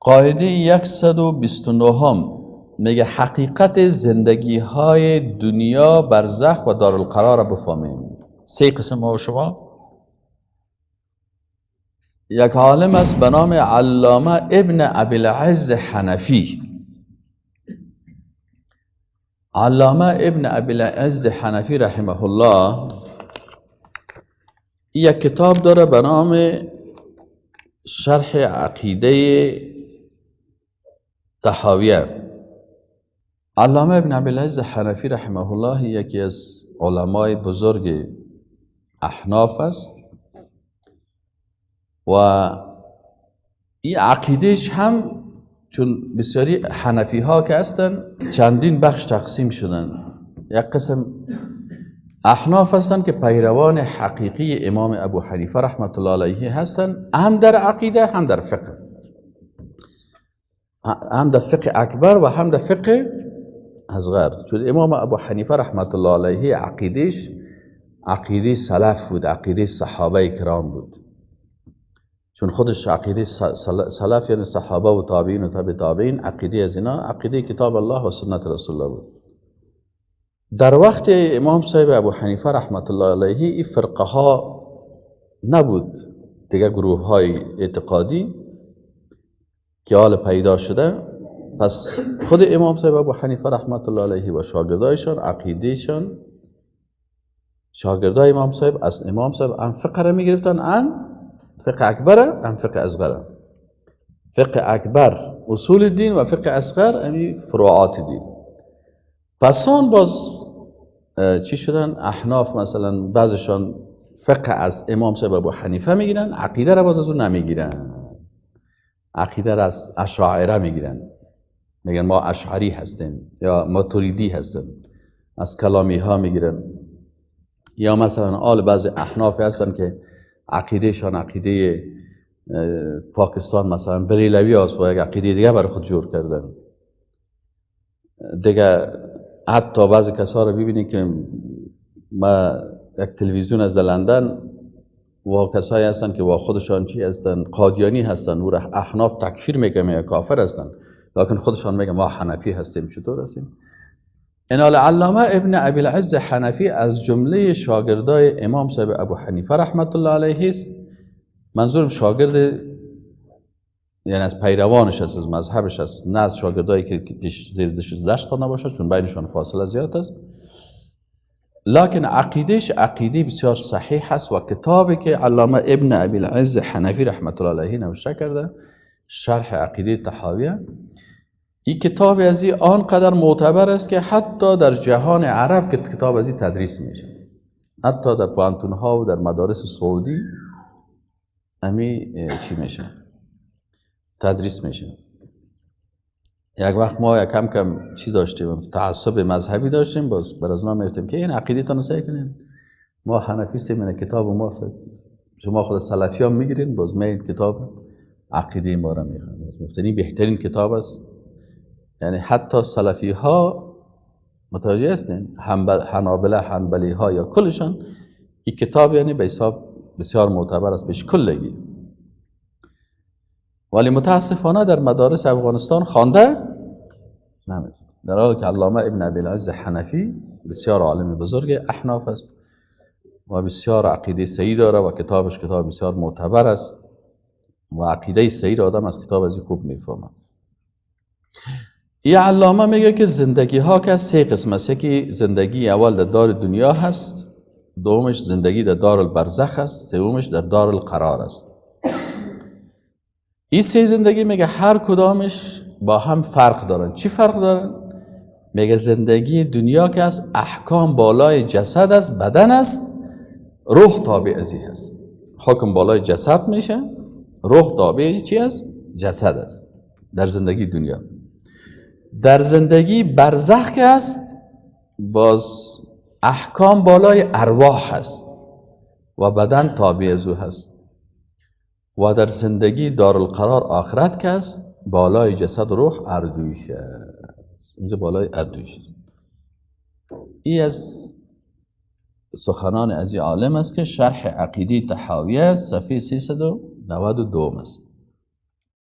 قاعده 129 میگه حقیقت زندگی های دنیا، برزخ و دارالقرار را بفهمیم. 3 قسم ها شما. یک عالم است به نام علامه ابن ابوالعز حنفی. علامه ابن ابوالعز حنفی رحمه الله یک کتاب داره به نام شرح عقیده طحاویه. علامه ابن ابوالعز حنفی رحمه الله یکی از علمای بزرگ احناف است و این عقیدهش هم چون بسیاری حنفی ها که هستن چندین بخش تقسیم شدن. یک قسم احناف هستن که پیروان حقیقی امام ابو حنیفه رحمت الله علیه هستن، هم در عقیده هم در فقه، هم در فقه اکبر و هم در فقه اصغر. چون امام ابو حنیفه رحمت الله علیه عقیدهش عقیده سلف بود، عقیده صحابه کرام بود. چون خودش عقیده سلف یعنی صحابه و تابعین و تابع تابعین، عقیده از اینا عقیده کتاب الله و سنت رسول الله بود. در وقت امام صاحب ابو حنیفه رحمت الله علیه این فرقه ها نبود دیگه، گروه های اعتقادی که حال پیدا شده. پس خود امام صاحب ابو حنیفه رحمت الله علیه و شاگردایشان عقیدهشان، شاگردای امام صاحب از امام صاحب هم فقه را میگرفتن، هم فقه اکبر هم فقه اصغر. فقه اکبر اصول دین و فقه اصغر همی فروعات دین. پسان باز چی شدن؟ احناف مثلا بعضشان فقه از امام صاحب ابو حنیفه میگیرن، عقیده را باز از اون نمیگیرن، عقیده را از اشاعره میگیرن، میگن ما اشعری هستیم یا ماتوریدی هستیم، از کلامی ها میگیرن. یا مثلا آل بعض احناف هستن که عقیدهشان عقیده پاکستان مثلا بریلوی هست و یک عقیده دیگه برای خود جور کردن دیگه. حتی بعضی کسا رو ببینی که ما یک تلویزیون از لندن و کسایی هستن که با خودشان چی هستن؟ قادیانی هستن، و احناف تکفیر میگه کافر هستن، لکن خودشان میگه ما حنفی هستیم. چطور هستیم؟ انال علامه ابن ابوالعز حنفی از جمله شاگردای امام صاحب ابو حنیفه رحمت الله علیه است. منظورم شاگرد یعنی از پیروانش است، از مذهبش است، نه از شاگردایی که زیر دشت خوانده باشد، چون بینشان فاصله زیاد است. لکن عقیدهش عقیده بسیار صحیح است و کتابی که علامه ابن ابوالعز حنفی رحمت الله علیه نوشته کرده، شرح عقیده طحاویه، این کتاب از این آنقدر معتبر است که حتی در جهان عرب که کتاب از این تدریس میشه، حتی در پانتون ها و در مدارس سعودی امی چی میشه؟ تدریس میشه. یک وقت ما یک کم چی داشتیم، تعصب مذهبی داشتیم، باز بر از اونا میگفتیم که این عقیده تان سعی کنین، ما حنفی سیم این کتاب ما شما خود سلفی هم میگیرین، باز می کتاب عقیده ما را میخوان، گفتنی بهترین کتاب است. یعنی حتی سلفی ها متوجه هستین، حنابله، حنبلی ها یا کلشان این کتاب یعنی به حساب بسیار معتبر است بهش کلگی. ولی متاسفانه در مدارس افغانستان خوانده نمیشه، در حالی که علامه ابن ابوالعز حنفی بسیار عالم بزرگ احناف است و بسیار عقیده صحیح داره و کتابش کتاب بسیار معتبر است و عقیده صحیح آدم از کتاب از خوب میفهمه. این علامه میگه که زندگی ها که 3 قسم است. یکی زندگی اول در دار دنیا هست، دومش زندگی در دار البرزخ است، سومش در دار القرار است. این 3 زندگی میگه هر کدامش با هم فرق دارن. چی فرق دارن؟ میگه زندگی دنیا که است احکام بالای جسد است، بدن است، روح تابع ازی هست. حکم بالای جسد میشه، روح تابع چی است؟ جسد است در زندگی دنیا. در زندگی برزخ که است باز احکام بالای ارواح هست و بدن تابع ازو هست. و در زندگی دارالقرار آخرت که است بالای جسد و روح اردویش است، اونجا بالای اردویش است. این از سخنان از این عالم است که شرح عقیده طحاویه صفحه 392 است.